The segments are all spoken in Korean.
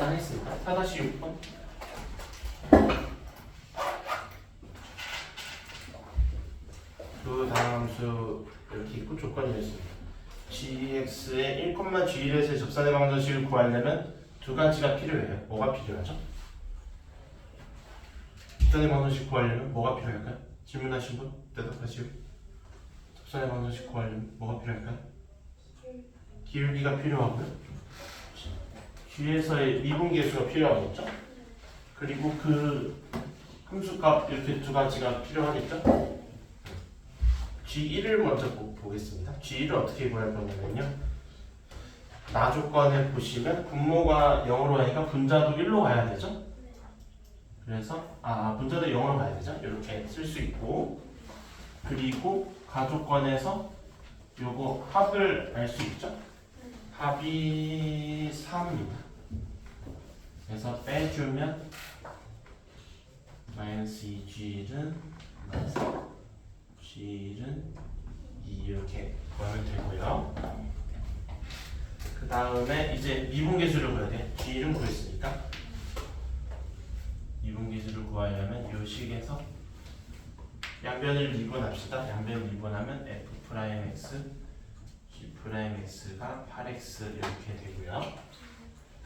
일단 했습니다. 4-6번. 그 다음 함수 이렇게 있고 조건이 있습니다. gx의 1,g1에서의 접선의 방정식을 구하려면 두 가지가 필요해요. 뭐가 필요하죠? 접선의 방정식 구하려면 뭐가 필요할까요? 질문하신 분 대답하시오. 접선의 방정식 구하려면 뭐가 필요할까요? 기울기가 필요하고요. g에서의 미분계수가 필요하겠죠? 그리고 그 함수값 이렇게 두 가지가 필요하겠죠? G1을 먼저 보겠습니다. G1을 어떻게 구할 거냐면요. 나 조건에 보시면 분모가 0으로 가니까 분자도 1로 가야 되죠? 그래서 분자도 0으로 가야 되죠? 이렇게 쓸 수 있고, 그리고 가조건에서 요거 합을 알 수 있죠? 합이 3입니다. 그래서 빼주면 마이너스 2G는 G는 2 이렇게 구하면 되고요. 그 다음에 이제 미분계수를 구해야 돼. G는 구했으니까 미분계수를 구하려면 이 식에서 양변을 미분합시다. 양변 미분하면 F'X G'X가 8X 이렇게 되고요.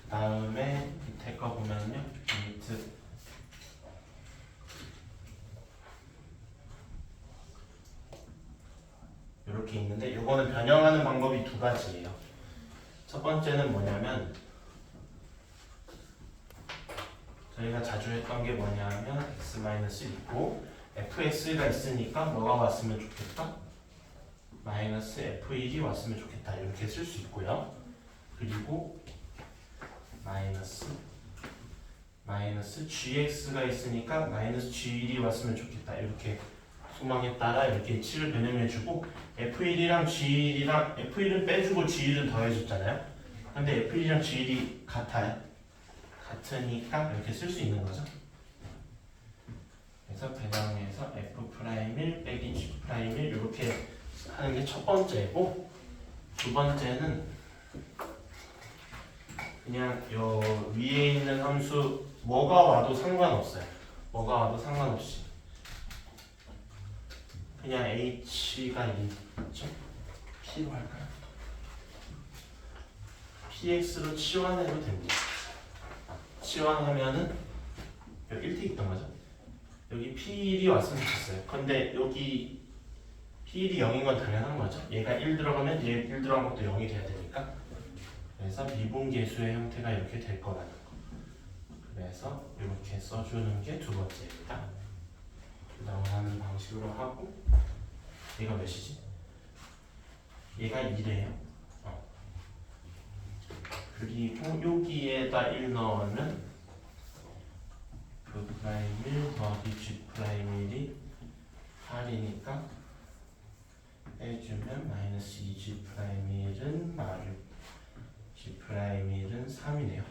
그 다음에 밑에 거 보면요. 리미트 이렇게 있는데 이거는 변형하는 방법이 두 가지예요. 첫 번째는 뭐냐면 저희가 자주 했던 게 뭐냐면 x-있고 fx가 있으니까 뭐가 왔으면 좋겠다? 마이너스 f1이 왔으면 좋겠다. 이렇게 쓸 수 있고요. 그리고 마이너스 gx가 있으니까 마이너스 g1이 왔으면 좋겠다. 이렇게 소망에 따라 이렇게 치를 변형해주고 F1이랑 G1이랑 F1은 빼주고 G1은 더해줬잖아요. 근데 F1이랑 G1이 같아요. 같으니까 이렇게 쓸 수 있는 거죠. 그래서 배당에서 F'1 빼기 G'1 이렇게 하는 게 첫 번째고, 두 번째는 그냥 요 위에 있는 함수 뭐가 와도 상관없어요. 뭐가 와도 상관없이 그냥 h가 있죠? p로 할까요? px로 치환해도 됩니다. 치환하면은 여기 1t 있던 거죠? 여기 p1이 왔으면 좋겠어요. 근데 여기 p1이 0인 건 당연한 거죠? 얘가 1 들어가면 얘 1 들어간 것도 0이 돼야 되니까. 그래서 미분계수의 형태가 이렇게 될 거라는 거. 그래서 이렇게 써주는 게 두 번째입니다. 나오는 방식으로 하고, 얘가 몇이지? 얘가 2래요. 그리고 여기에다 1 넣으면 F'1 더하기 G'1이 8이니까 빼주면 마이너스 2G'1은 마루 G'1은 3이네요.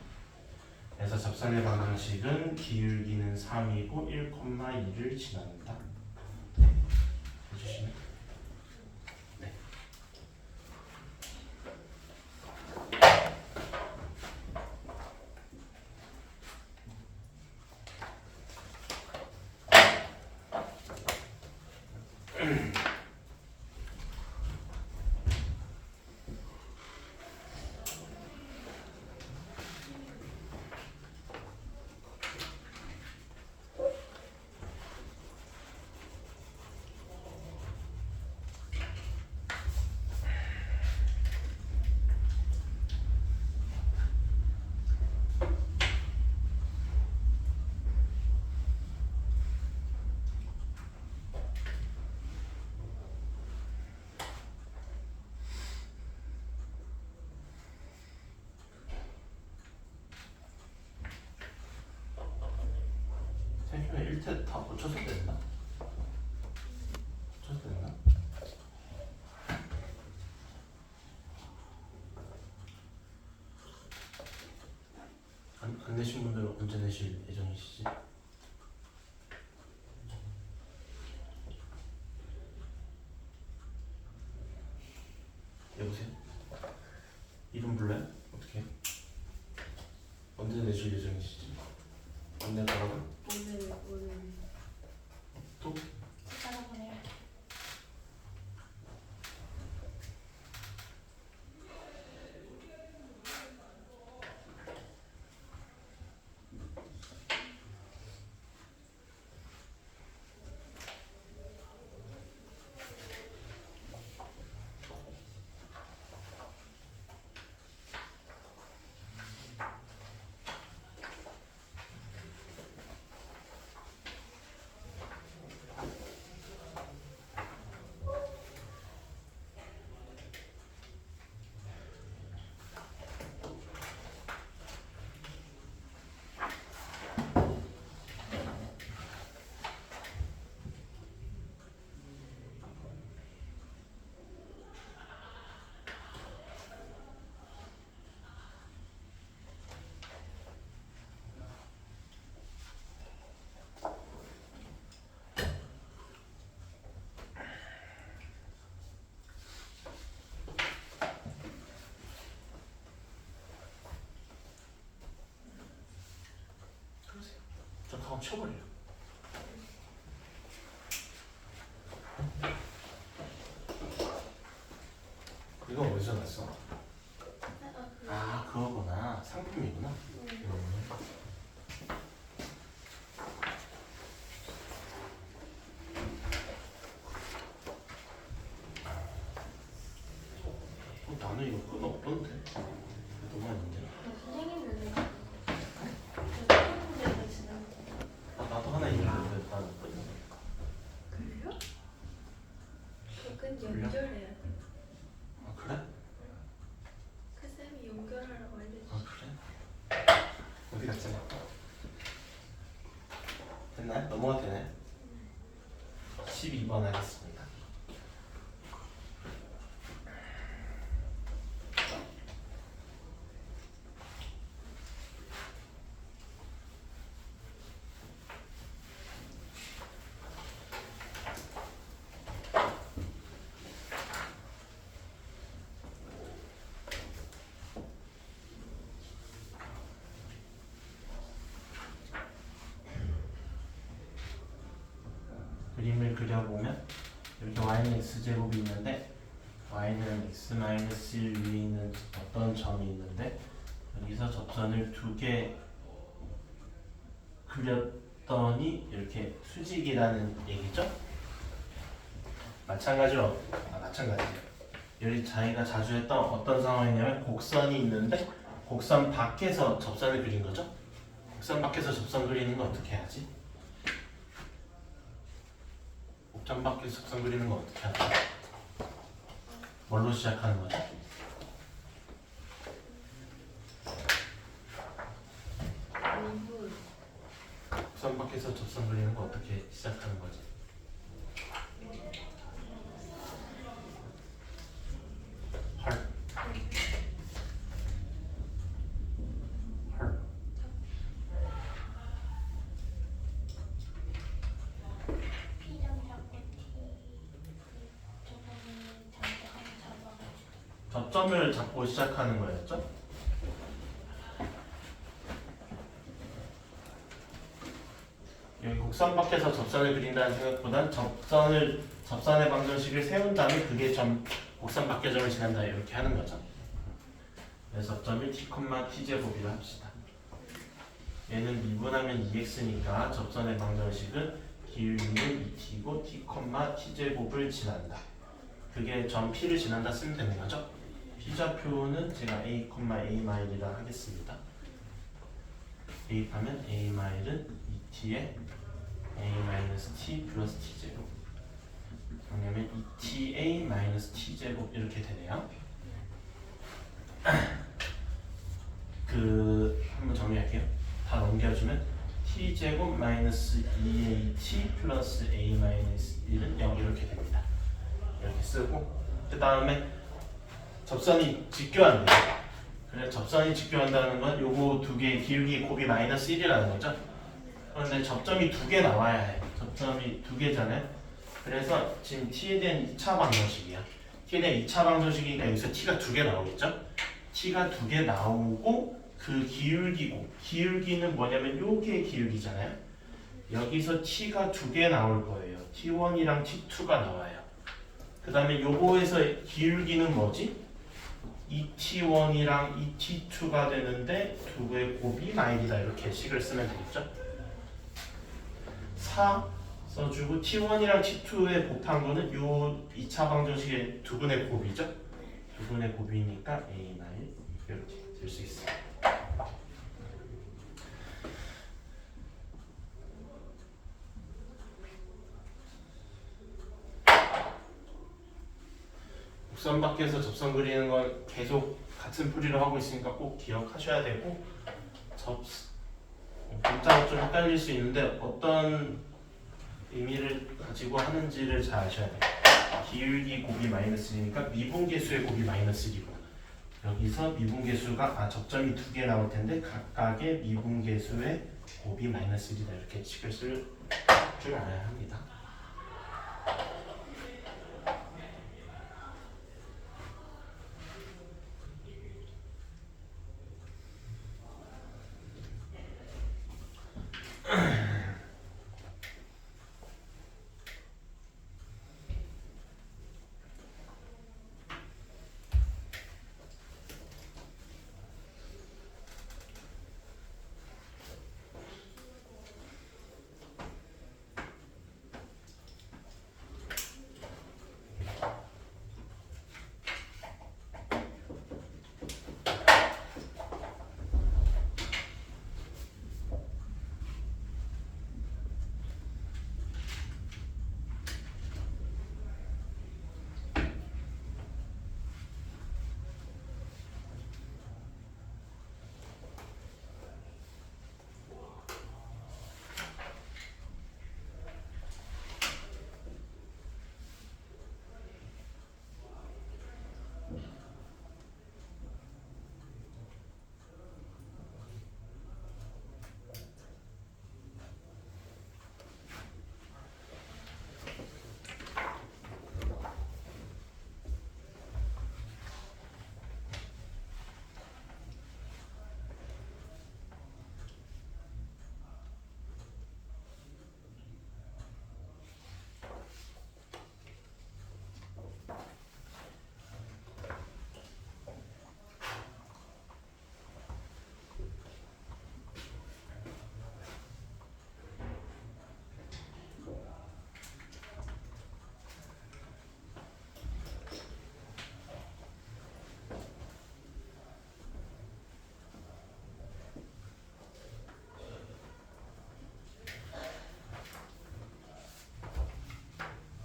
그래서 접선의 방정식은 기울기는 3이고 1,2를 지납니다. 해주시면 네. 생각에 1태 다 고쳐서 됐나? 고쳐서 됐나? 안 내신 분들은 언제 내실 예정이시지? 여보세요? 이름 불러요? 어떻게 해요? 언제 내줄 예정이시지? 언제 가라고? 오늘 또? 찾아보내요. 저 가방 치워버려요. 이건 어디서 났어? 아 그거구나. 상품이구나. 나는 이거 끈 없던데. 너무 많은데. 선생님은 선생님들도 지난 나도 하나 있는데 나는 끈. 그래요? 그건 그래요? 연결해야 돼. 아 그래? 그 쌤이 연결하라고 아 알려주셨어. 그래? 어디 갔지? 됐나요? 넘어가 되나요? 12번 하겠습니다. 그림을 그려보면 이렇게 y는 x제곱이 있는데 y는 x-1 위에 있는 어떤 점이 있는데 여기서 접선을 두 개 그렸더니 이렇게 수직이라는 얘기죠? 마찬가지로 마찬가지예요. 여기 자기가 자주 했던 어떤 상황이냐면 곡선이 있는데 곡선 밖에서 접선을 그린 거죠? 곡선 밖에서 접선 그리는 거 어떻게 하지? 곡선 밖에서 접선 그리는 거 어떻게 하지? 뭘로 시작하는 거죠? 곡선 밖에서 접선 그리는 거 어떻게 시작하는 거지? 헐. 헐. P점 잡고 T 저번에 잠깐 잡아가지고 접점을 잡고 시작하는 거였죠? 여기 곡선 밖에서 접선을 그린다는 생각보단 접선의 방정식을 세운 다음에 그게 곡선 밖의 점을 지난다 이렇게 하는 거죠. 그래서 접점이 t, t제곱이라 합시다. 얘는 미분하면 2x니까 접선의 방정식은 기울기는 2t고 t, t제곱을 지난다. 그게 점 p를 지난다 쓰면 되는 거죠. p좌표는 제가 a, a-이라 하겠습니다. 대입하면 a-은 2t에 a-t 플러스 t제곱 왜냐면 2ta-t제곱 이렇게 되네요. 한번 정리할게요. 다 넘겨주면 t제곱 마이너스 2at 플러스 a-1은 0 이렇게 됩니다. 이렇게 쓰고 그 다음에 접선이 직교한대요. 그래 접선이 직교한다는 건 요거 두 개의 기울기 곱이 마이너스 1이라는 거죠. 그런데 접점이 두 개 나와야 해. 접점이 두 개잖아요. 그래서 지금 t에 대한 2차 방정식이야. t에 대한 2차 방정식이니까 여기서 t가 두 개 나오겠죠. t가 두 개 나오고 그 기울기고 기울기는 뭐냐면 요게 기울기잖아요. 여기서 t가 두 개 나올 거예요. t1이랑 t2가 나와요. 그 다음에 요거에서 기울기는 뭐지? 2t1이랑 2t2가 되는데 두 개의 곱이 마일이다. 이렇게 식을 쓰면 되겠죠? 4 써주고 t1이랑 t2의 곱한 거는 요 2차 방정식의 두 분의 곱이죠? 두 분의 곱이니까 a 마일 이렇게 될 수 있어요. 곡선 밖에서 접선 그리는 건 계속 같은 풀이로 하고 있으니까 꼭 기억하셔야 되고 문자가 좀 헷갈릴 수 있는데 어떤 의미를 가지고 하는지를 잘 아셔야 돼요. 기울기 곱이 마이너스 1이니까 미분계수의 곱이 마이너스 1이고 여기서 미분계수가 접점이 두 개 나올 텐데 각각의 미분계수의 곱이 마이너스 1이다. 이렇게 식을 쓸 줄 알아야 합니다.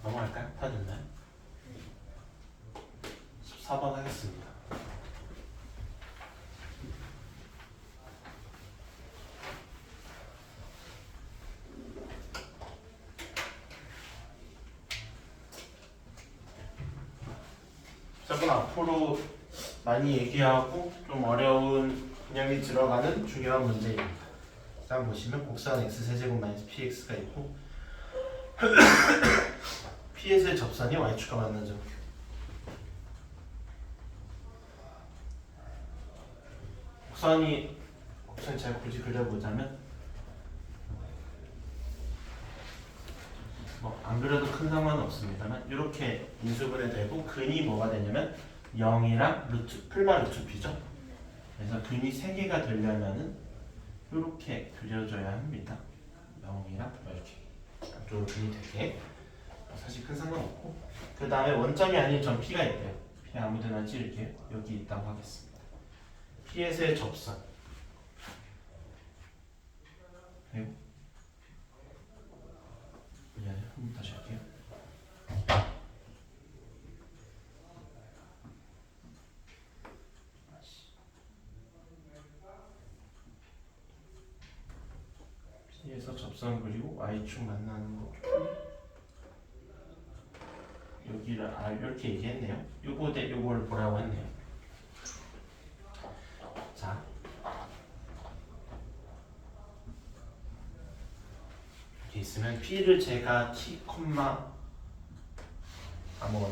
넘어갈까요? 다 됐나요? 14번 하겠습니다. 저건 앞으로 많이 얘기하고 좀 어려운 개념이 들어가는 중요한 문제입니다. 자 보시면 곡선 x세제곱 마이너스 px가 있고 ps의 접선이 y축과 만난 점. 곡선이 제가 굳이 그려보자면 뭐 안 그려도 큰 상관은 없습니다만 이렇게 인수분해 되고 근이 뭐가 되냐면 0이랑 루트 풀마 루트 p죠. 그래서 근이 3개가 되려면은 이렇게 그려줘야 합니다. 0이랑 이렇게 앞쪽으로 근이 되게. 사실 큰 상관없고 그 다음에 원점이 아닌 점 P가 있대요. P 아무데나 찍을게요. 여기 있다고 하겠습니다. P에서의 접선 그리고 한번 다시 할게요. P에서 접선 그리고 Y축 만나는 거 여기를 이렇게 얘기했네요. 요거 대 요거를 보라고 했네요. 자, 이렇게 있으면 P를 제가 T, 아무거나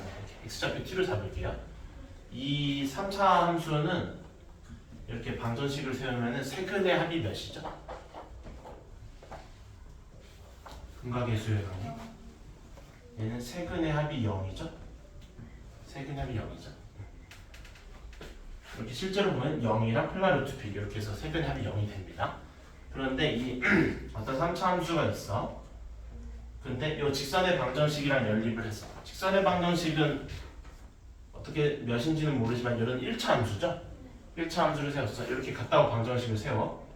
이렇게 X좌표 T로 잡을게요. 이 3차 함수는 이렇게 방정식을 세우면은 세근의 합이 몇이죠? 근각계수의 관계. 얘는 세근의 합이 0이죠? 세근의 합이 0이죠? 이렇게 실제로 보면 0이랑 플라루트 p 이렇게 해서 세근의 합이 0이 됩니다. 그런데 이 어떤 3차 함수가 있어. 근데 이 직선의 방정식이랑 연립을 했어. 직선의 방정식은 어떻게 몇인지는 모르지만 이런 1차 함수죠? 1차 함수를 세웠어. 이렇게 같다고 방정식을 세워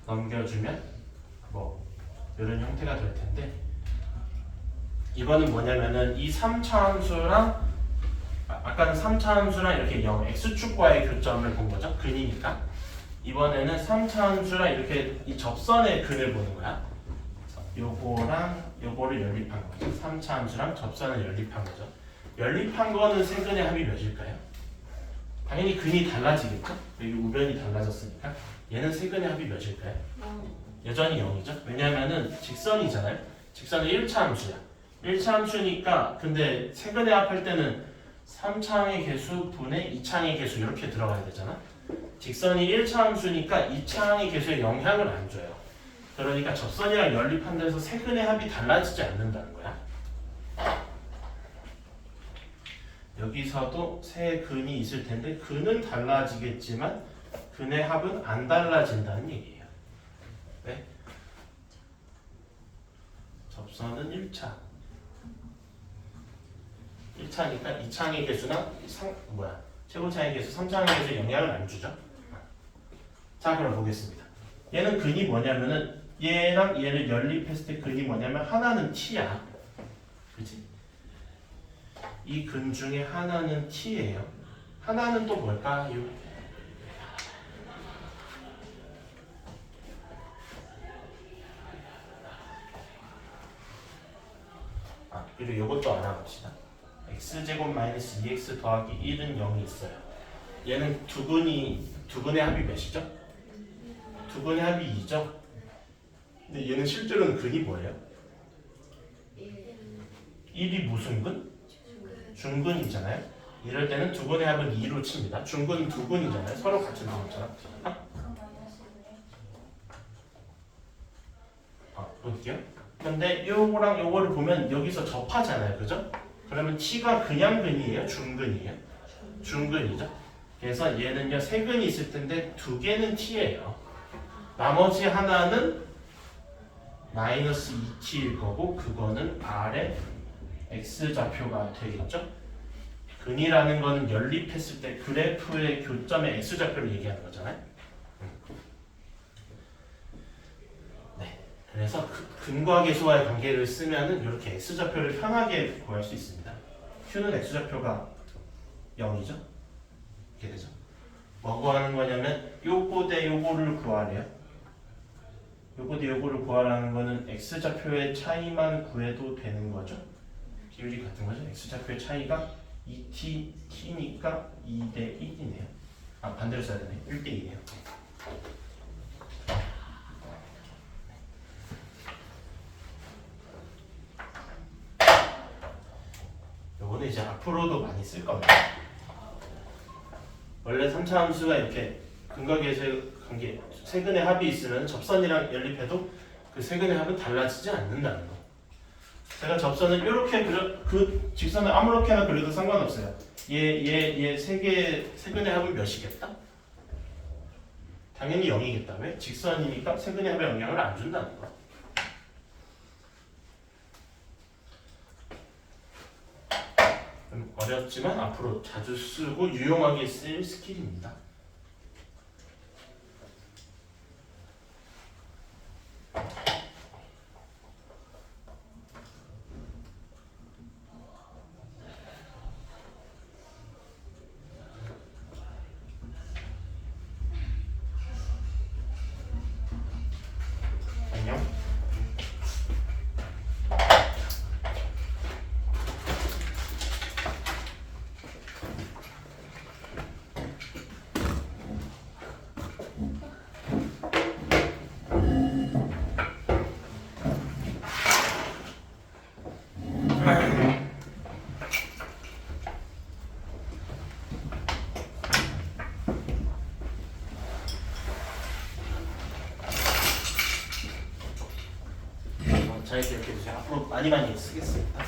넘겨주면 뭐 이런 형태가 될 텐데, 이거는 뭐냐면은 이 3차 함수랑 아까는 3차 함수랑 이렇게 0, x축과의 교점을 본 거죠. 근이니까. 이번에는 3차 함수랑 이렇게 이 접선의 근을 보는 거야. 요거랑 요거를 연립한 거죠. 3차 함수랑 접선을 연립한 거죠. 연립한 거는 세근의 합이 몇일까요? 당연히 근이 달라지겠죠? 여기 우변이 달라졌으니까. 얘는 세근의 합이 몇일까요? 여전히 0이죠. 왜냐하면은 직선이잖아요. 직선은 1차 함수야. 1차 함수니까, 근데 세근의 합할 때는 3차항의 개수 분의 2차항의 개수 이렇게 들어가야 되잖아. 직선이 1차 함수니까 2차항의 개수에 영향을 안 줘요. 그러니까 접선이랑 연립한 데서 세근의 합이 달라지지 않는다는 거야. 여기서도 세 근이 있을 텐데 근은 달라지겠지만 근의 합은 안 달라진다는 얘기예요. 왜? 접선은 1차. 1차니까 2차항의 개수나 최고차항의 개수, 3차항의 개수에 영향을 안 주죠. 자, 그럼 보겠습니다. 얘는 근이 뭐냐면은 얘랑 얘를 연립했을 때 근이 뭐냐면 하나는 t야. 그치? 이 근 중에 하나는 t예요. 하나는 또 뭘까요? 그리고 이것도 알아봅시다. x제곱 마이너스 2x 더하기 1은 0이 있어요. 얘는 두 근의 합이 몇이죠? 두 근의 합이 2죠? 근데 얘는 실제로는 근이 뭐예요? 1이 무슨 근? 중근이잖아요. 이럴 때는 두 근의 합은 2로 칩니다. 중근 두 근이잖아요. 서로 같은 근이잖아. 볼게요. 근데 요거랑 요거를 보면 여기서 접하잖아요. 그죠? 그러면 t가 그냥 근이에요? 중근이에요? 중근이죠. 그래서 얘는요 세 근이 있을 텐데 두 개는 t예요. 나머지 하나는 마이너스 2t일 거고 그거는 R의 x좌표가 되겠죠. 근이라는 거는 연립했을 때 그래프의 교점의 x좌표를 얘기하는 거잖아요. 그래서 근과 계수와의 관계를 쓰면은 이렇게 x좌표를 편하게 구할 수 있습니다. q는 x좌표가 0이죠. 이렇게 되죠. 뭐 구하는 거냐면 요거 대 요거를 구하래요. 요거 대 요거를 구하라는 거는 x좌표의 차이만 구해도 되는 거죠. 비율이 같은 거죠. x좌표의 차이가 2t, t니까 2대 1이네요. 반대로 써야 되네. 1대 2네요. 요거는 이제 앞으로도 많이 쓸 겁니다. 원래 3차 함수가 이렇게 근과 계수의 관계, 세근의 합이 있으면 접선이랑 연립해도 그 세근의 합은 달라지지 않는다는 거. 제가 접선을 이렇게 그 직선을 아무렇게나 그려도 상관없어요. 얘 세근의 합은 몇이겠다? 당연히 0이겠다. 왜? 직선이니까 세근의 합에 영향을 안 준다는 거. 어렵지만 앞으로 자주 쓰고 유용하게 쓸 스킬입니다. 안녕. 많이 쓰겠습니다.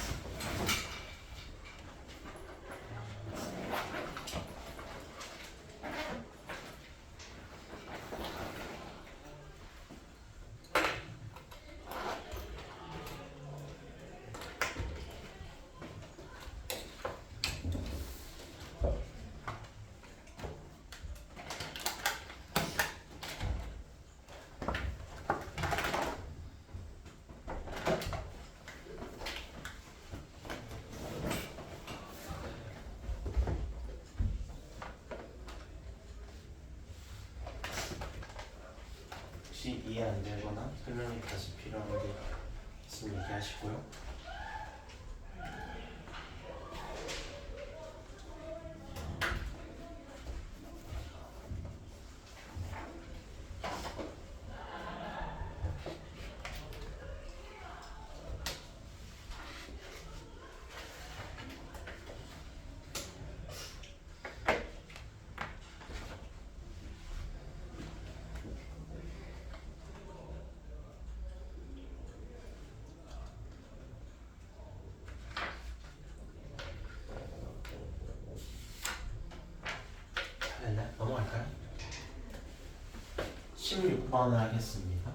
혹시 이해 안 되거나 설명이 다시 필요한 게 있으면 얘기하시고요. 네, 넘어갈까요? 16번을 하겠습니다.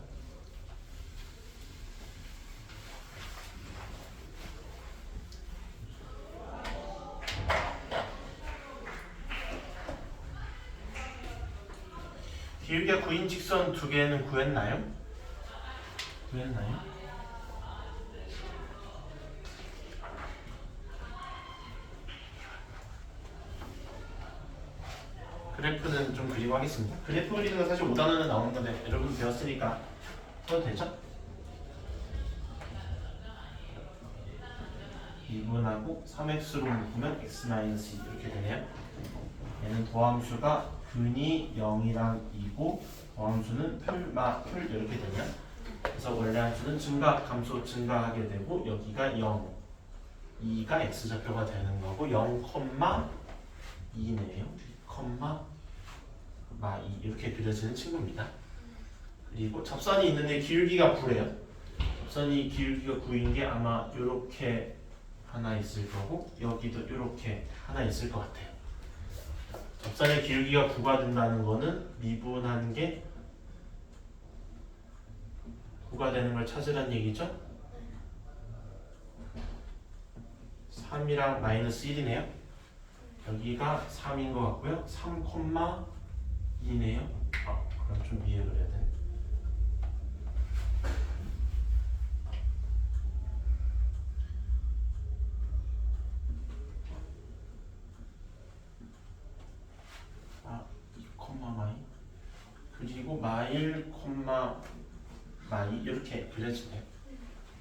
기울기가 9인 직선 두 개는 구했나요? 구했나요? 그래프는 좀 그리고 하겠습니다. 그래프 그리는 건 사실 5단원에 나오는 건데 여러분 배웠으니까 해도 되죠? 미분하고 3x로 묶으면 x-2 이렇게 되네요. 얘는 도함수가 근이 0이랑 2고 도함수는 풀 이렇게 되네요. 그래서 원래 함수는 감소 증가하게 되고 여기가 0, 2가 x좌표가 되는 거고 0,2네요. 2 이렇게 그려지는 친구입니다. 그리고 접선이 있는데 기울기가 9래요. 접선이 기울기가 9인 게 아마 이렇게 하나 있을 거고 여기도 이렇게 하나 있을 것 같아요. 접선의 기울기가 9가 된다는 거는 미분한 게 9가 되는 걸 찾으란 얘기죠? 3이랑 마이너스 1이네요. 여기가 3인 것 같고요. 3,2네요. 그럼 좀 위에 그려야 되네. 그리고 마일, 마이 이렇게 그려지네요.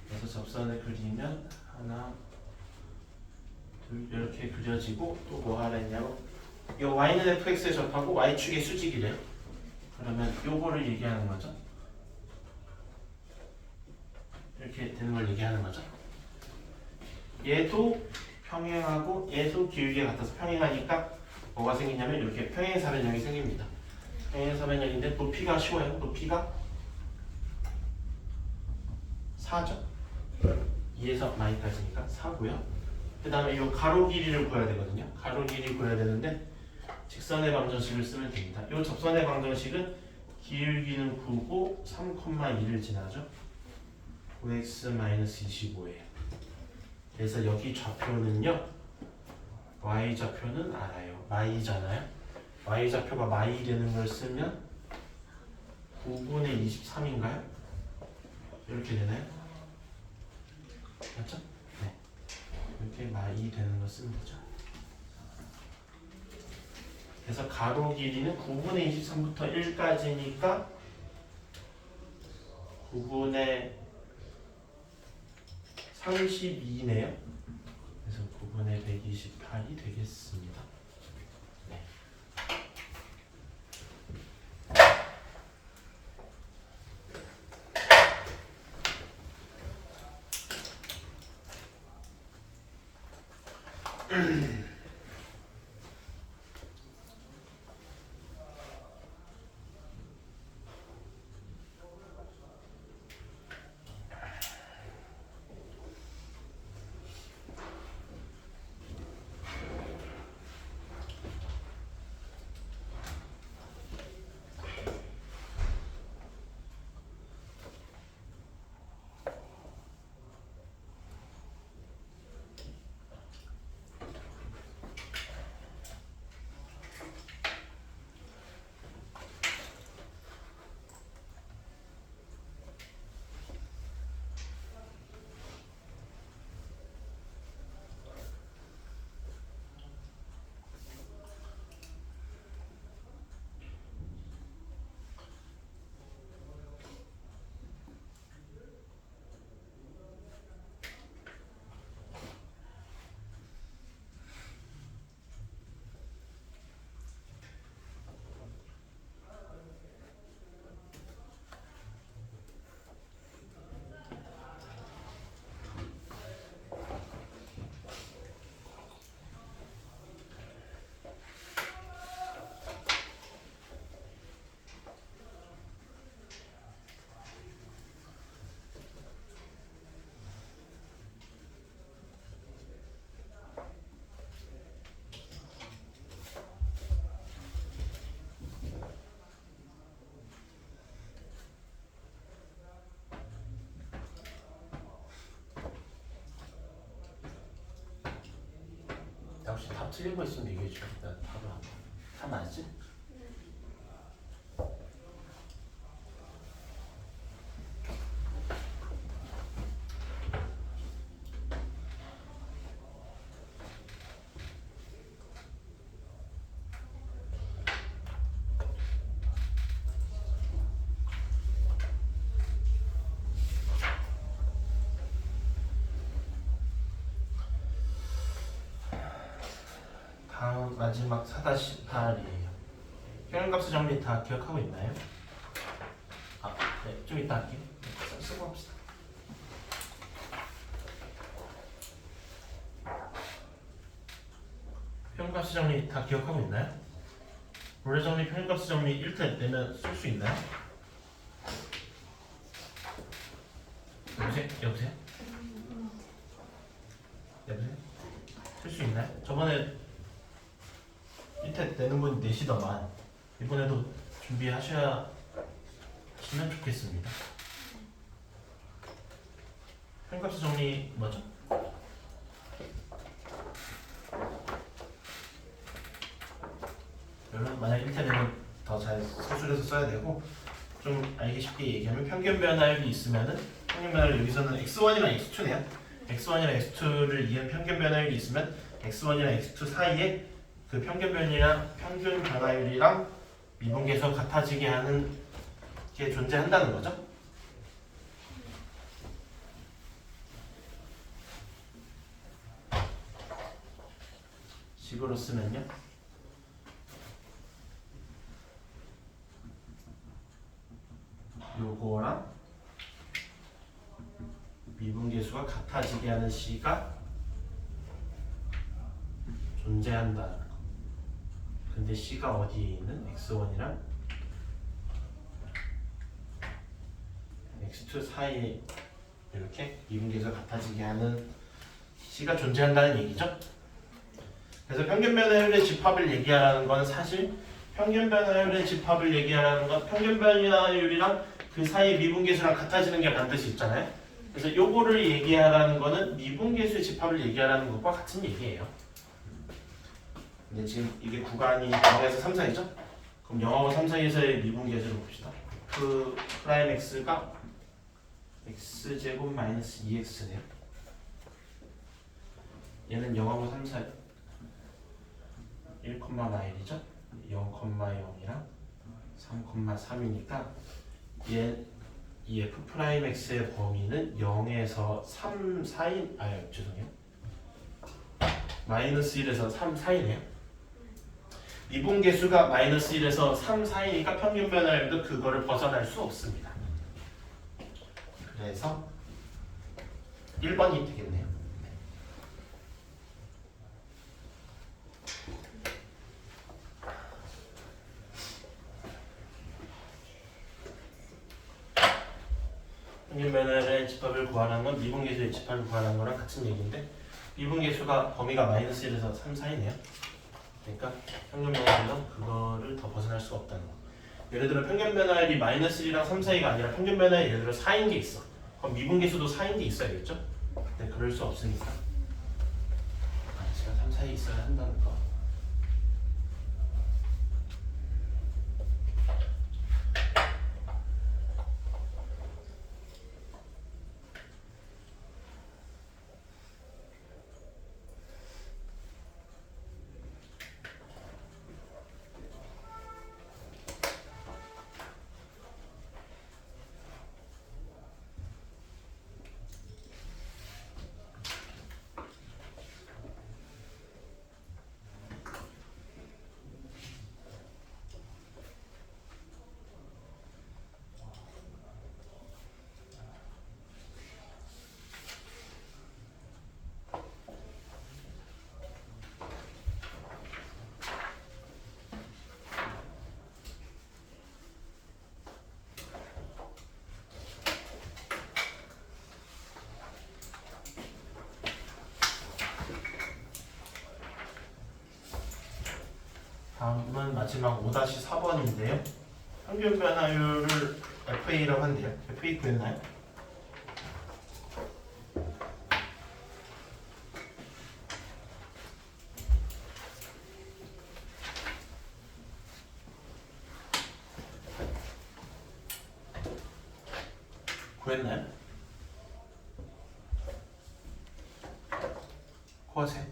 그래서 접선을 그리면 하나, 둘 이렇게 그려지고 또 뭐 하라 했냐고 이 y는 fx에 접하고 y축의 수직이래요. 그러면 요거를 얘기하는 거죠. 이렇게 되는 걸 얘기하는 거죠. 얘도 평행하고 얘도 기울기가 같아서 평행하니까 뭐가 생기냐면 이렇게 평행사변형이 생깁니다. 평행사변형인데 높이가 쉬워요. 높이가 4죠. 2에서 마이까지니까 4고요. 그 다음에 이 가로 길이를 구해야 되거든요. 가로 길이 구해야 되는데 직선의 방정식을 쓰면 됩니다. 이 접선의 방정식은 기울기는 9고 3,2를 지나죠. 9x-25예요. 그래서 여기 좌표는요. y좌표는 알아요. 마이잖아요. y좌표가 마이 되는 걸 쓰면 9분의 23인가요? 이렇게 되나요? 맞죠? 네. 이렇게 마이 되는 걸 쓰면 되죠. 그래서 가로 길이는 9분의 23부터 1까지니까 9분의 32네요. 그래서 9분의 128이 되겠습니다. 네. 혹시 답 틀린 거 있으면 얘기해 줘. 나 답을 안 봐. 답 맞지? 다음 마지막 4-8이에요. 평균값수 정리 다 기억하고 있나요? 아, 네, 좀 이따 할게요. 쓰고 합시다. 평균값수 정리 다 기억하고 있나요? 롤의 정리, 평균값수 정리 1태 내면 쓸 수 있나요? 여보세요? 여보세요? 여보세요? 쓸 수 있나요? 저번에 1태 내는 분 내시더만 이번에도 준비하셔야 시면 좋겠습니다. 평균값수 정리 뭐죠? 여러분 만약 1태 되면 더 잘 서술해서 써야 되고 좀 알기 쉽게 얘기하면 평균 변화율이 있으면은 평균 변화율 여기서는 x1이랑 x2네요. x1이랑 x2를 이은 평균 변화율이 있으면 x1이랑 x2 사이에 그 평균 변화율이랑 미분계수가 같아지게 하는 게 존재한다는 거죠. 식으로 쓰면요. 요거랑 미분계수가 같아지게 하는 C가 존재한다는 거. 근데 C가 어디에 있는 x1이랑 x2 사이에 이렇게 미분계수가 같아지게 하는 C가 존재한다는 얘기죠. 그래서 평균 변화율의 집합을 얘기하라는 건 사실 평균 변화율의 집합을 얘기하라는 건 평균 변화율이랑 그 사이 미분계수랑 같아지는 게 반드시 있잖아요. 그래서 요거를 얘기하라는 거는 미분계수의 집합을 얘기하라는 것과 같은 얘기예요. 근데 지금 이게 구간이 0에서 3 사이죠? 그럼 0하고 3 사이에서의 미분계수를 봅시다. 그 프라임 x가 x제곱 마이너스 2x네요. 얘는 0하고 3 사이 1,1이죠? 0,0이랑 3,3이니까 이 f'x의 범위는 0에서 3 사이 죄송해요. 마이너스 1에서 3 사이네요. 미분계수가 마이너스 1에서 3 사이니까 평균 변화율도 그거를 벗어날 수 없습니다. 그래서 1번이 되겠네요. 평균 변화율의 집합을 구하라는 건 미분계수의 집합을 구하라는 거랑 같은 얘기인데 미분계수가 범위가 마이너스 1에서 3 사이네요. 그러니까 평균 변화율은 그거를 더 벗어날 수가 없다는 거. 예를 들어 평균 변화율이 마이너스 1이랑 3 사이가 아니라 평균 변화율이 예를 들어 4인 게 있어. 그럼 미분계수도 4인 게 있어야겠죠? 근데 그럴 수 없으니까 마이너스가 3 사이에 있어야 한다는 거. 다음은 마지막 5-4번인데요. 평균 변화율을 FA라고 한대요. FA 구했나요? 구했나요? 구하세요.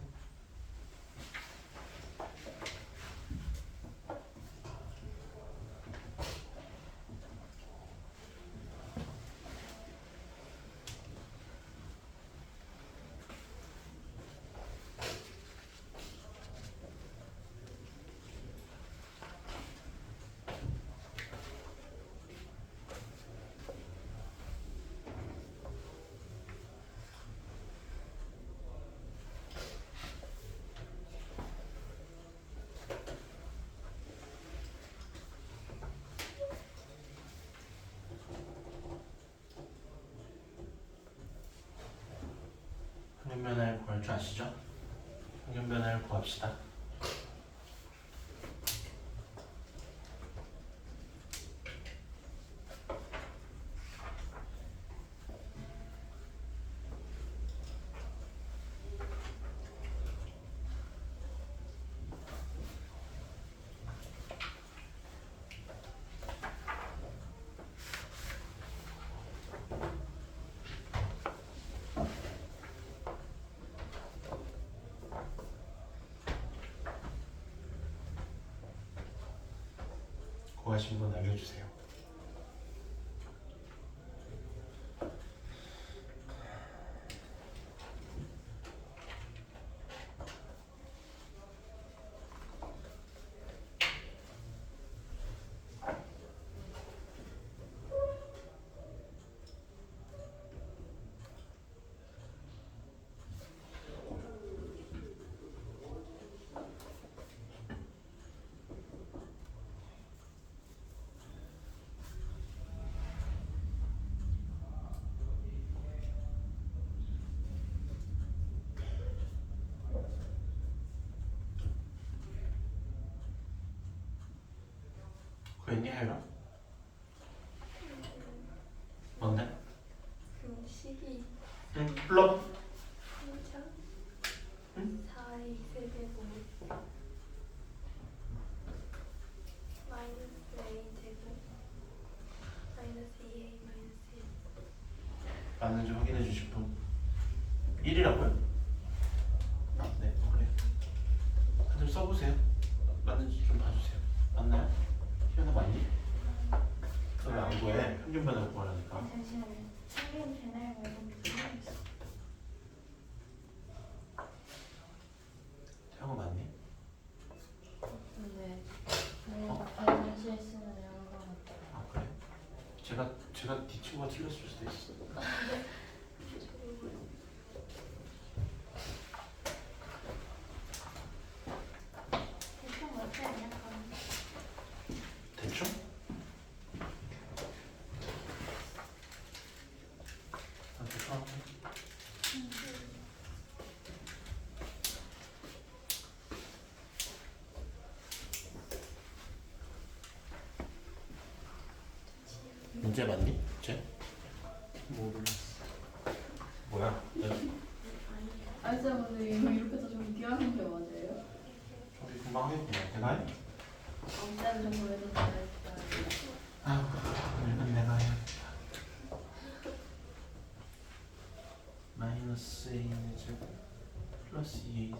평균 변화를 구할 줄 아시죠? 평균 변화를 구합시다. 구하신 분 알려주세요. 구했니 하율아? 뭔데? 그 12 응, 불러. 3차 응? 4의 세제곱 마이너스 a 제곱 마이너스 2a 마이너스 1. 맞는지 확인해 주실 분. 1이라고요? 네, 그래요. 한점 써보세요. 맞는지 좀 봐주세요. 맞나요? 희연아 맞니? 너 왜 안 구해? 평균 변화를 구하라니까. 잠시만요. 평균 변화를 말고 태영아 맞니? 네. 저희가 실수는 이런 거 같아요. 아 그래? 제가 네 친구가 틀렸을 수도 있어. 대충 어때요? 약간 대충? 아 대충 할게. 문제 맞니? 쟤? 모르겠어. 뭐야? 아니 쌤 근데 이거 이렇게 해서 좀 비하는 게 맞아요? 저기 금방 하겠구나. 내가 해? 쌤 정보 왜도 잘했어요. 아휴, 이건 내가 해야겠다. 마이너스 a는 제곱 플러스 2a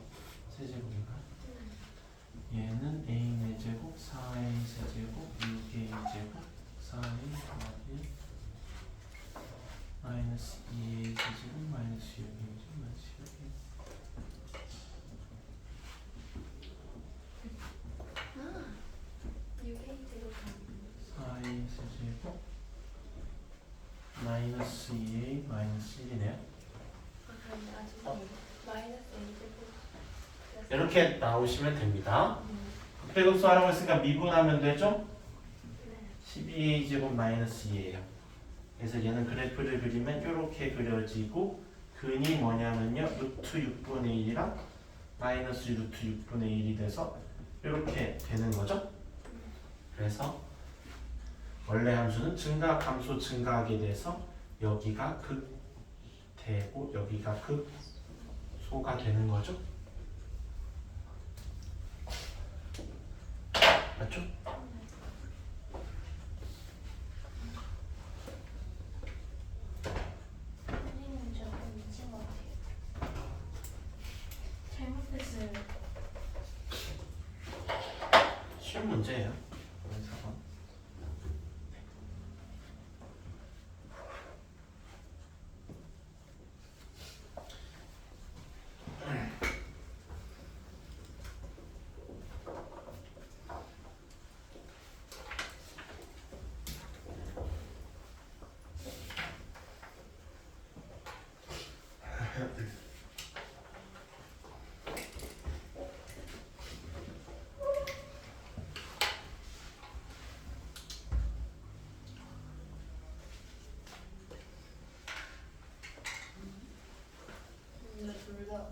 세제곱인가? 얘는 a의 제곱 4a 세제곱 6a 제곱 4a 더하기 마이너스 2a 세제곱 마이너스 6a 제곱 마이너스 6a. 아 6a 제곱 4a 세제곱 마이너스 2a 마이너스 1이네요. 아 그럼 나중에 마이너스 a 제곱 이렇게 나오시면 됩니다. 극대극소 하라고 했으니까 미분하면 되죠? 네. 12a 제곱 마이너스 2예요. 그래서 얘는 그래프를 그리면 이렇게 그려지고 근이 뭐냐면요 루트 6분의 1이랑 마이너스 루트 6분의 1이 돼서 이렇게 되는 거죠. 그래서 원래 함수는 증가학 함수 증가하게 돼서 여기가 극되고 여기가 극소가 되는 거죠. 맞죠? 쉬운 문제예요. 4번. 근데 둘다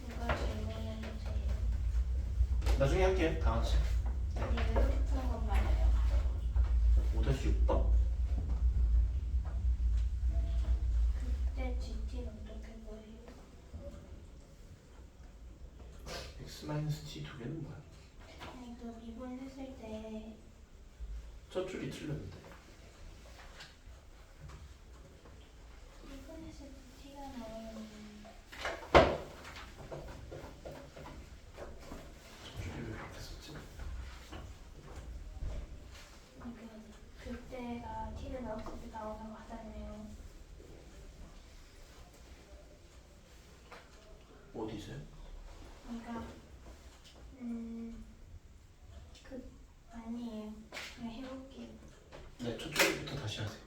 누가 질문해주세요. 나중에 할게요. 다 같이. 이거 푸는 건 말이에요. 5-6번. 그때 GT는 어떻게 보여요? x-t 두 개는 뭐야? 아니 그 미분했을 때 첫 줄이 틀렸는데. 미분했을 때 T가 나오는 첫 줄이 왜 그렇게 썼지? 그때가 T를 넣었을 때 나오는 거 하잖아요. 어디서요? 그러니까 그 아니에요. 그냥 해볼게요. 네, 첫 줄부터 다시 하세요.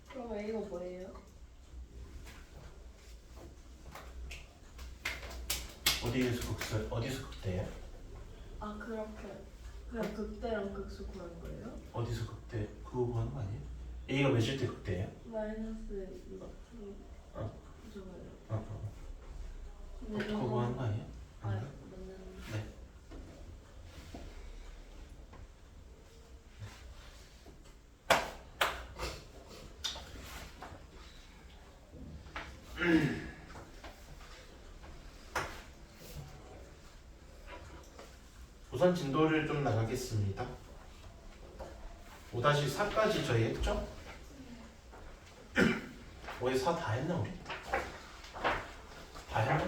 그럼 A가 뭐예요? 어디서 극대예요? 아 그렇게 그냥 극대랑 극수 구하는 거예요? 어디서 극대? 그거 구하는 거 아니에요? A가 몇일 때 극대예요? 마이너스 2 어. 저거요. 근데 그거 구하는 거 아니에요? 아 아닌가? 맞는 네. 우선 진도를 좀 나가겠습니다. 5-4까지 저희 했죠? 5에 4 다 했나 우리? 다 했나?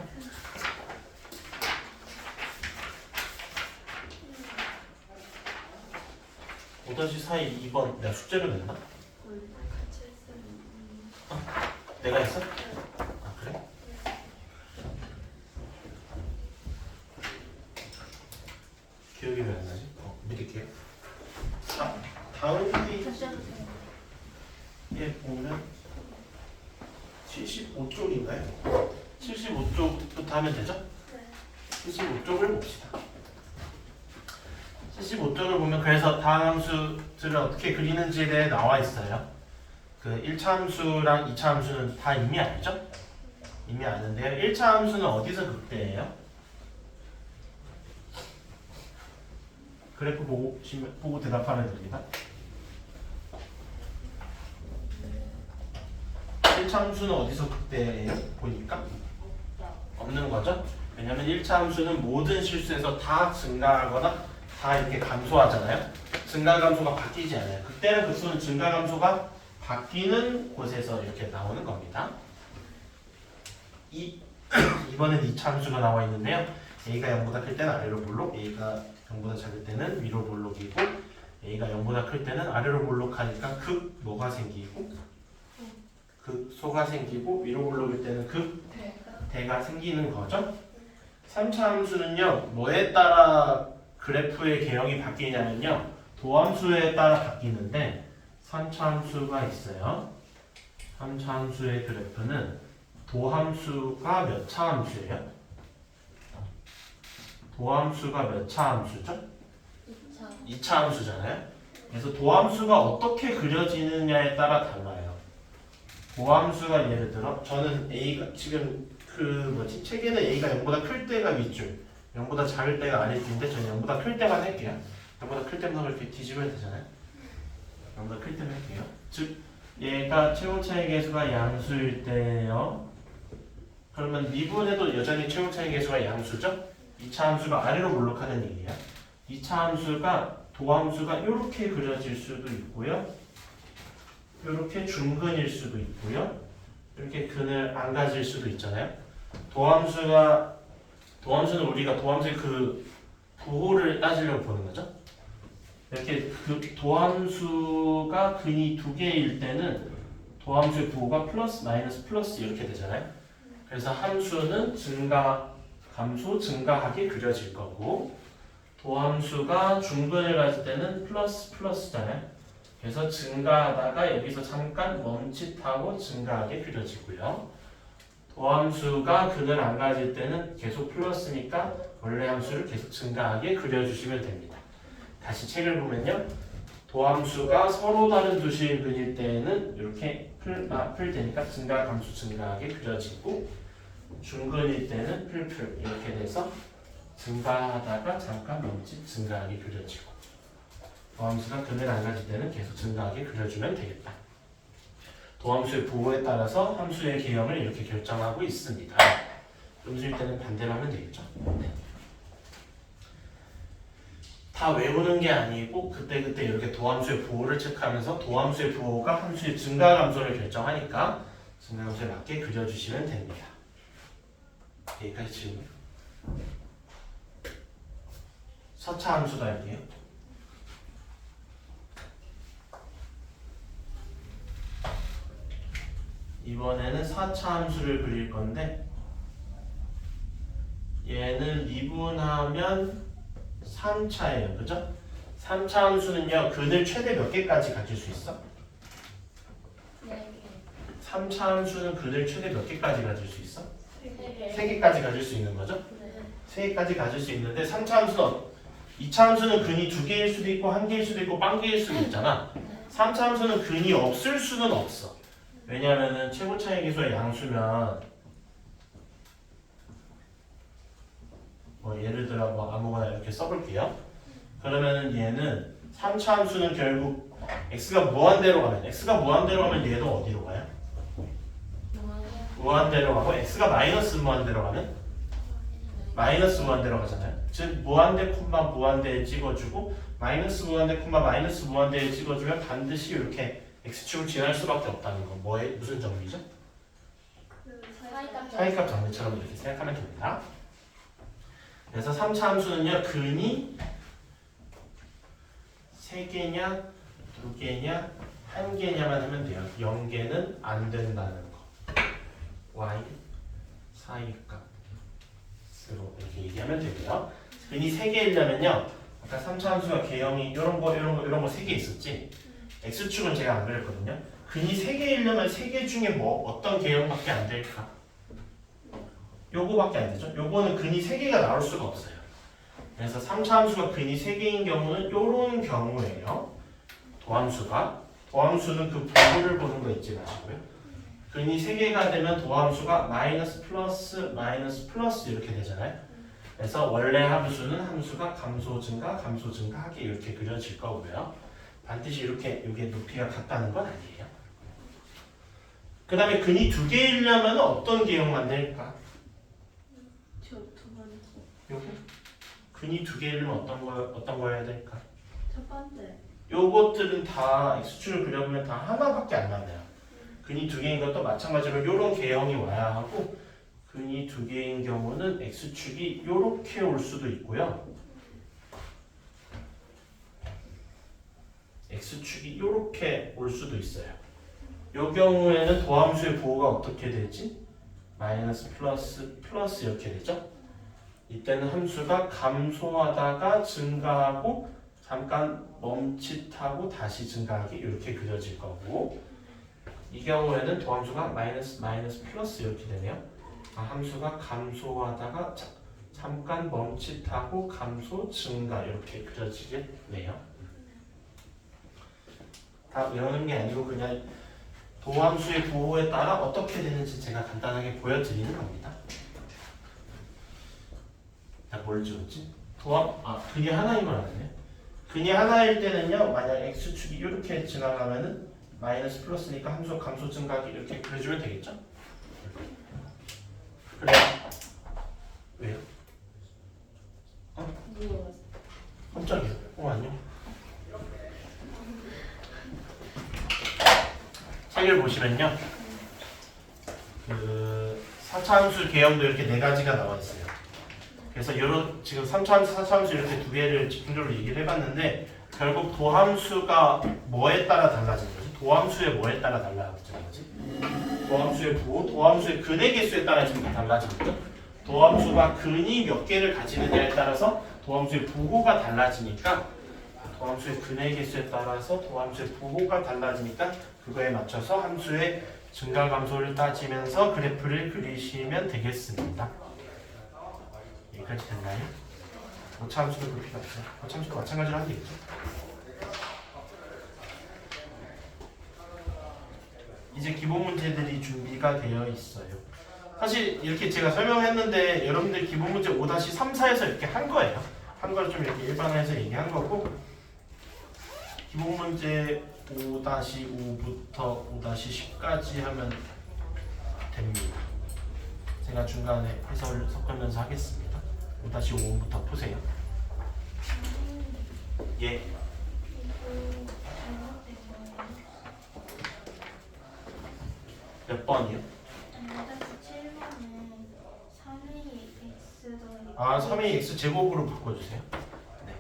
오 5-4에 2번 내가 숙제로 냈나? 같이 했어요. 내가 했어? 아 그래? 기억이 왜 안 나지? 믿을게요. 자, 다음 페이지에 다시 해주세요. 보면 75쪽인가요? 75쪽부터 하면 되죠? 네. 75쪽을 봅시다. 75쪽을 보면 그래서 다항 함수들을 어떻게 그리는지에 대해 나와 있어요. 그 1차 함수랑 2차 함수는 다 이미 알죠? 이미 아는데요. 1차 함수는 어디서 극대예요? 그래프 보고 대답하면 됩니다. 1차 함수는 어디서 극대예요? 보니까 없는 거죠? 왜냐면 1차 함수는 모든 실수에서 다 증가하거나 다 이렇게 감소하잖아요. 증가 감소가 바뀌지 않아요. 극대는 극소는 증가 감소가 바뀌는 곳에서 이렇게 나오는 겁니다. 이번엔 2차 함수가 나와 있는데요. A가 0보다 클 때는 아래로 볼록, A가 0보다 작을 때는 위로 볼록이고, A가 0보다 클 때는 아래로 볼록하니까 뭐가 생기고, 소가 생기고, 위로 볼록일 때는 대가 생기는 거죠. 3차 함수는요, 뭐에 따라 그래프의 개형이 바뀌냐면요, 도함수에 따라 바뀌는데 3차 함수가 있어요. 3차 함수의 그래프는 도함수가 몇 차 함수예요? 도함수가 몇 차 함수죠? 2차 함수잖아요. 그래서 도함수가 어떻게 그려지느냐에 따라 달라요. 도함수가 예를 들어 저는 A가 지금 책에는 A가 0보다 클 때가 윗줄, 0보다 작을 때가 아랫줄인데 저는 0보다 클 때만 할게요. 0보다 클 때만 이렇게 뒤집으면 되잖아요. 0보다 클 때만 할게요. 즉 얘가 최고차의 계수가 양수일 때예요. 그러면 미분에도 여전히 최고차의 계수가 양수죠? 2차 함수가 아래로 볼록하는 얘기예요. 2차 함수가 도함수가 이렇게 그려질 수도 있고요. 이렇게 중근일 수도 있고요. 이렇게 근을 안 가질 수도 있잖아요. 도함수는 우리가 도함수의 그 부호를 따지려고 보는 거죠. 이렇게 그 도함수가 근이 두 개일 때는 도함수의 부호가 플러스 마이너스 플러스 이렇게 되잖아요. 그래서 함수는 증가 감소 증가하게 그려질 거고 도함수가 중근을 가질 때는 플러스 플러스잖아요. 그래서 증가하다가 여기서 잠깐 멈칫하고 증가하게 그려지고요. 도함수가 근을 안 가질 때는 계속 플러스니까 원래 함수를 계속 증가하게 그려주시면 됩니다. 다시 책을 보면요. 도함수가 서로 다른 두 시의 근일 때는 이렇게 풀 되니까 증가 감소 증가하게 그려지고 중근일 때는 풀 이렇게 돼서 증가하다가 잠깐 멈칫 증가하게 그려지고 도함수가 근을 안 가질 때는 계속 증가하게 그려주면 되겠다. 도함수의 부호에 따라서 함수의 개형을 이렇게 결정하고 있습니다. 음수일 때는 반대로 하면 되겠죠. 네. 다 외우는 게 아니고 그때그때 이렇게 도함수의 부호를 체크하면서 도함수의 부호가 함수의 증가 감소를 결정하니까 증가 감소에 맞게 그려주시면 됩니다. 여기까지 질문. 서차 함수도 할게요. 이번에는 4차 함수를 그릴 건데 얘는 미분하면 3차예요. 그죠? 3차 함수는요. 근을 최대 몇 개까지 가질 수 있어? 3차 함수는 근을 최대 몇 개까지 가질 수 있어? 3개까지 가질 수 있는 거죠? 3개까지 가질 수 있는데 3차 함수는 2차 함수는 근이 2개일 수도 있고 1개일 수도 있고 0개일 수도 있잖아. 3차 함수는 근이 없을 수는 없어. 왜냐하면 최고 차이 계수의 양수면 뭐 예를 들어 뭐 아무거나 이렇게 써볼게요. 그러면은 얘는 3차 함수는 결국 x가 무한대로 가면 얘도 어디로 가요? 무한대로 가고 x가 마이너스 무한대로 가면 마이너스 무한대로 가잖아요. 즉 무한대 콤마 무한대에 찍어주고 마이너스 무한대 콤마 마이너스 무한대에 찍어주면 반드시 이렇게 x축을 지날 수밖에 없다는 거. 무슨 정리죠? 사이값 정리처럼 이렇게 생각하면 됩니다. 그래서 3차 함수는요. 근이 3개냐 2개냐 1개냐만 하면 돼요. 0개는 안 된다는 거. y 사이값으로 이렇게 얘기하면 되고요. 근이 3개이려면요. 아까 3차 함수가 개형이 이런 거 3개 있었지? x축은 제가 안 그렸거든요. 근이 3개이려면 3개 중에 뭐 어떤 개형밖에 안 될까? 요거밖에 안 되죠. 요거는 근이 3개가 나올 수가 없어요. 그래서 3차 함수가 근이 3개인 경우는 요런 경우예요. 도함수는 그 부호를 보는 거 잊지 마시고요. 근이 3개가 되면 도함수가 마이너스 플러스 이렇게 되잖아요. 그래서 원래 함수는 함수가 감소 증가하게 이렇게 그려질 거고요. 반드시 이렇게 여기에 높이가 같다는 건 아니에요. 그 다음에 근이 2개이려면 어떤 개형만 될까? 여기? 근이 2개이려면 어떤 거 해야 될까? 첫 번째. 요것들은 다 x축을 그려보면 다 하나밖에 안 나와요. 근이 2개인 것도 마찬가지로 이런 개형이 와야 하고 근이 2개인 경우는 x축이 요렇게 올 수도 있고요. x축이 요렇게 올 수도 있어요. 요 경우에는 도함수의 부호가 어떻게 되지? 마이너스 플러스 이렇게 되죠? 이때는 함수가 감소하다가 증가하고 잠깐 멈칫하고 다시 증가하게 이렇게 그려질 거고 이 경우에는 도함수가 마이너스 플러스 이렇게 되네요. 함수가 감소하다가 잠깐 멈칫하고 감소 증가 이렇게 그려지겠네요. 다 외우는 게 아니고 그냥 도함수의 부호에 따라 어떻게 되는지 제가 간단하게 보여드리는 겁니다. 뭘 지웠지? 근이 하나인 걸 알았네. 근이 하나일 때는요, 만약 x축이 이렇게 지나가면은 마이너스 플러스니까 함수 감소 증가하기 이렇게 그려주면 되겠죠? 그래. 왜요? 깜짝이야. 안녕. 책을 보시면요. 그 4차 4차함수 개념도 이렇게 네 가지가 나와 있어요. 그래서 이런 지금 3차함수, 4차함수 이렇게 두 개를 집중적으로 얘기를 해봤는데 결국 도함수가 뭐에 따라 달라지는 거지? 도함수의 뭐에 따라 달라지는 거지? 도함수의 부호, 도함수의 근의 개수에 따라 지금 달라지겠죠? 도함수가 근이 몇 개를 가지느냐에 따라서 도함수의 부호가 달라지니까 도함수의 근의 개수에 따라서 도함수의 부호가 달라지니까 그거에 맞춰서 함수의 증가 감소를 따지면서 그래프를 그리시면 되겠습니다. 여기까지 됐나요? 오차 함수도 볼 필요 없어요. 오차 함수도 마찬가지로 하면 되겠죠? 이제 기본 문제들이 준비가 되어 있어요. 사실 이렇게 제가 설명했는데 여러분들 기본 문제 5-3, 4에서 이렇게 한 거예요. 한 걸 좀 이렇게 일반화해서 얘기한 거고 기본 문제 5-5부터 5-10까지 하면 됩니다. 제가 중간에 해설을 섞으면서 하겠습니다. 5-5부터 보세요. 예. 이거 잘못된 거예요. 몇 번이요? 7번은 3ax 더하기 아, 3ax 제곱으로 바꿔주세요. 네.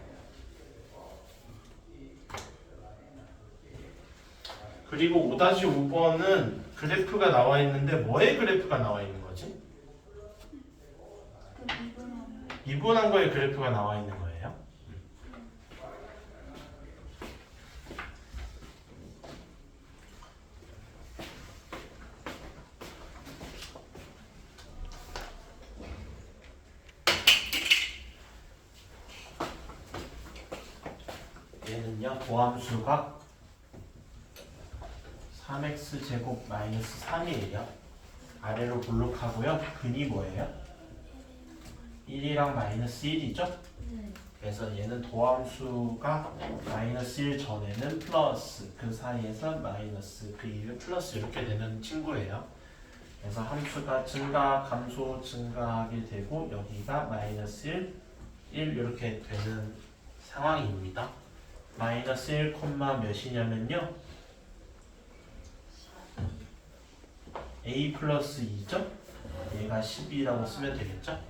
그리고 5-5번은 그래프가 나와 있는데 뭐의 그래프가 나와 있는 거지? 그 미분하는 미분한 거의 그래프가 나와 있는 거예요. 얘는요, 도함수가 3x 제곱 마이너스 3이에요. 아래로 볼록하고요. 근이 뭐예요? 1이랑 마이너스 1이죠? 그래서 얘는 도함수가 마이너스 1 전에는 플러스, 그 사이에서 마이너스, 그 이후에 플러스 이렇게 되는 친구예요. 그래서 함수가 증가, 감소, 증가하게 되고 여기가 마이너스 1 이렇게 되는 상황입니다. 마이너스 1, 몇이냐면요. a 플러스 2죠? 얘가 12라고 쓰면 되겠죠?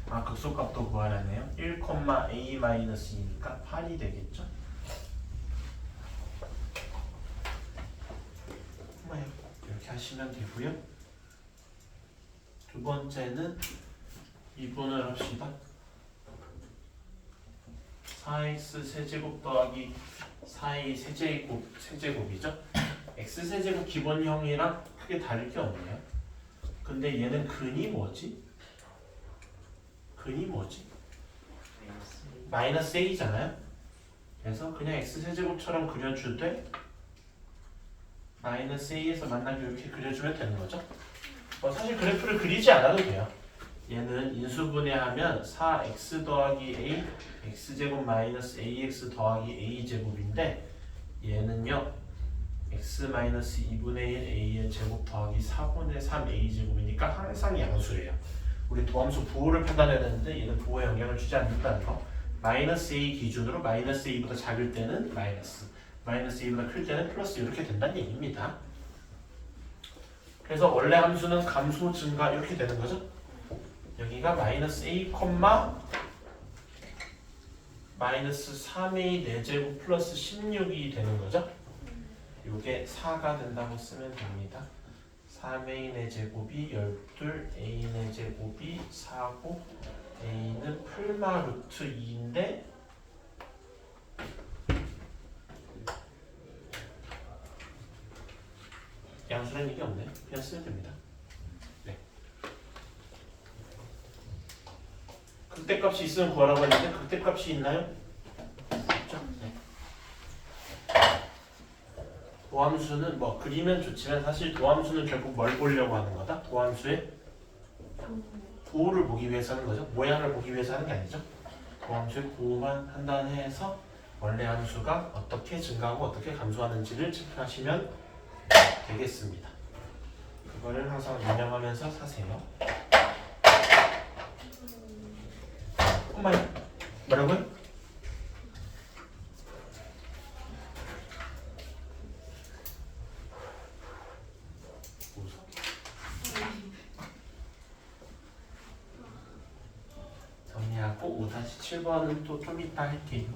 아, 극소값도 구하라네요. 1, a-2니까 8이 되겠죠? 이렇게 하시면 되고요. 두 번째는 미분을 합시다. 4x 세제곱 더하기 4a 세제곱이죠? x 세제곱 기본형이랑 크게 다를 게 없네요. 근데 얘는 근이 뭐지? 근이 뭐지? 마이너스 a잖아요? 그래서 그냥 x 세제곱처럼 그려주되 마이너스 a에서 만나게 이렇게 그려주면 되는 거죠? 사실 그래프를 그리지 않아도 돼요. 얘는 인수분해하면 4x 더하기 a x제곱 마이너스 ax 더하기 a제곱인데 얘는요 x 마이너스 2분의 1 a의 제곱 더하기 4분의 3 a제곱이니까 항상 양수예요. 우리 도함수 부호를 판단해야 되는데 얘는 부호에 영향을 주지 않는다는 거. 마이너스 a 기준으로 마이너스 a보다 작을 때는 마이너스 a보다 클 때는 플러스 이렇게 된다는 얘기입니다. 그래서 원래 함수는 감소, 증가 이렇게 되는 거죠. 여기가 마이너스 a, 마이너스 3a 4제곱 플러스 16이 되는 거죠. 이게 4가 된다고 쓰면 됩니다. 3a 4제곱이 12, a 4제곱이 4고 a는 풀마 루트 2인데 양수는 이게 없네요. 그냥 쓰면 됩니다. 네. 극대값이 있으면 구하라고 했는데 극대값이 있나요? 없죠? 네. 도함수는 뭐 그리면 좋지만 사실 도함수는 결국 뭘 보려고 하는 거다? 도함수의 부호를 보기 위해서 하는 거죠. 모양을 보기 위해서 하는 게 아니죠. 도함수의 부호만 판단해서 원래 함수가 어떻게 증가하고 어떻게 감소하는지를 체크하시면 되겠습니다. 그거를 항상 유념하면서 사세요. 엄마야, 뭐라고요? 5-7번은 또 좀 이따 할게요.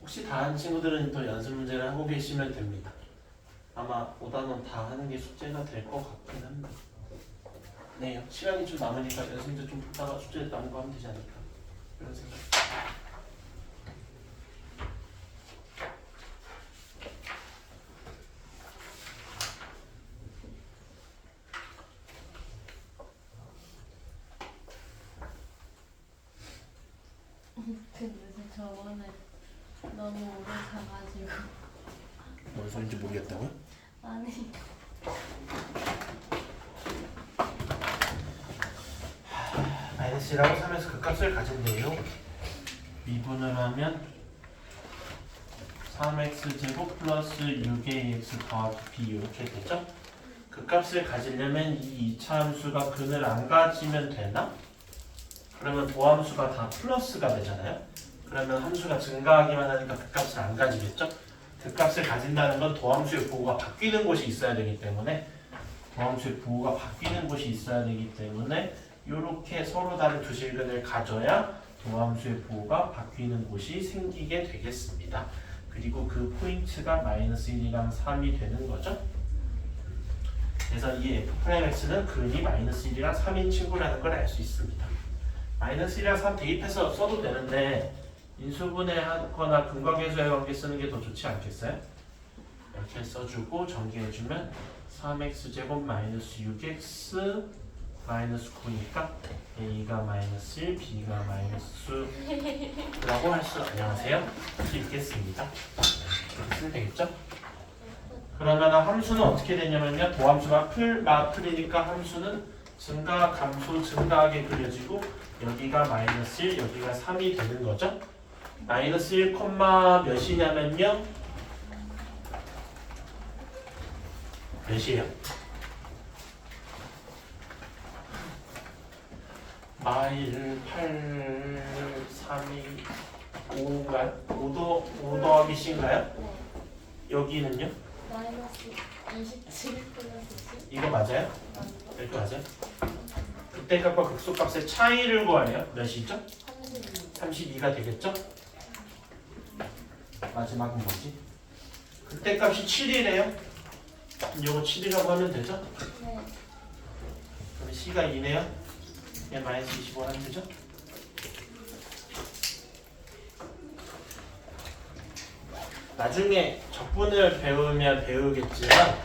혹시 다 한 친구들은 또 연습 문제를 하고 계시면 됩니다. 아마 5단원 다 하는 게 숙제가 될 것 같긴 합니다. 네, 시간이 좀 남으니까 연습 문제 좀 풀다가 숙제 남은 거 하면 되지 않을까 이런 생각. 근데 저번에 너무 오래 자가지고 뭔 소리인지 모르겠다고요? 아니 마이너스라고 3에서 그 값을 가진대요. 미분을 하면 3x제곱 플러스 6ax 더하기 b 이렇게 되죠? 그 값을 가지려면 이 2차 함수가 근을 안 가지면 되나? 그러면 도함수가 다 플러스가 되잖아요? 그러면 함수가 증가하기만 하니까 그 값을 안 가지겠죠? 그 값을 가진다는 건 도함수의 부호가 바뀌는 곳이 있어야 되기 때문에 도함수의 부호가 바뀌는 곳이 있어야 되기 때문에 이렇게 서로 다른 두 실근을 가져야 도함수의 부호가 바뀌는 곳이 생기게 되겠습니다. 그리고 그 포인트가 마이너스 1이랑 3이 되는 거죠. 그래서 이 f'x는 근이 마이너스 1이랑 3인 친구라는 걸 알 수 있습니다. 마이너스 1이랑 3 대입해서 써도 되는데 인수분해 하거나 근과계수의 관계 쓰는 게 더 좋지 않겠어요? 이렇게 써주고 전개해주면 3x제곱 마이너스 6x 마이너스 9니까 a가 마이너스 1, b가 마이너스 라고 할 수 있겠습니다. 이렇게 쓰면 되겠죠? 그러면 함수는 어떻게 되냐면요. 도함수가 풀이니까 함수는 증가, 감소, 증가하게 그려지고 여기가 마이너스 1, 여기가 3이 되는 거죠. 마이너스 1, 몇이냐면요. 몇이에요? 마일 8, 3이 5인가요? 5 더하기 C인가요? 네. 여기는요? 마이너스 27 플러스 10. 이거 맞아요? 이렇게 맞아요? 극대값과 극소값의 차이를 구하래요. 몇이죠? 32. 32가 되겠죠? 마지막은 뭐지? 극대값이 7이래요. 이거 7이라고 하면 되죠? 네. 그럼 C가 2네요. 얘 마이너스 25 하면 되죠? 나중에 적분을 배우면 배우겠지만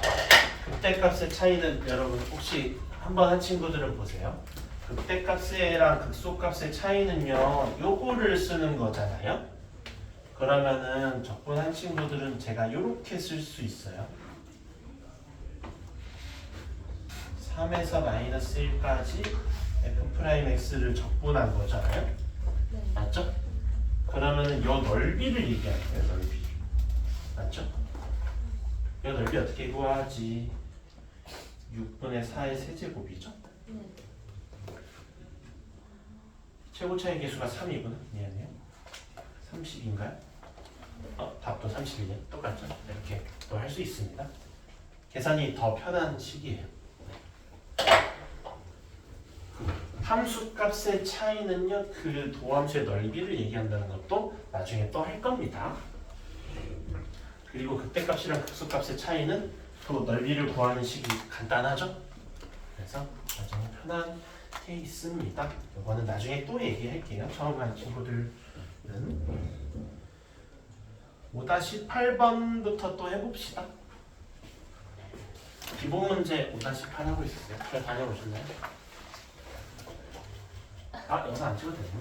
극대값의 차이는 여러분 혹시 한번 한 친구들은 보세요. 극대값이랑 극소값의 차이는요. 요거를 쓰는 거잖아요. 그러면은 적분한 친구들은 제가 요렇게 쓸 수 있어요. 3에서 마이너스 1까지 f'x를 적분한 거잖아요. 네. 맞죠? 그러면은 요 넓이를 얘기하는 거예요. 넓이. 맞죠? 요 넓이 어떻게 구하지? 6분의 4의 세제곱이죠? 네. 최고 차이 계수가 3이구나. 미안해요. 30인가요? 답도 31이요. 똑같죠? 이렇게 또 할 수 있습니다. 계산이 더 편한 식이에요. 함수 값의 차이는요, 그 도함수의 넓이를 얘기한다는 것도 나중에 또 할 겁니다. 그리고 극대값이랑 극소값의 차이는 그 넓이를 구하는 식이 간단하죠? 그래서 나중에 편하게 있습니다. 이거는 나중에 또 얘기할게요. 처음 간 친구들은 5-8번부터 또 해봅시다. 기본 문제 5-8 하고 있었어요. 잘 다녀오셨나요? 영상 안 찍어도 되나?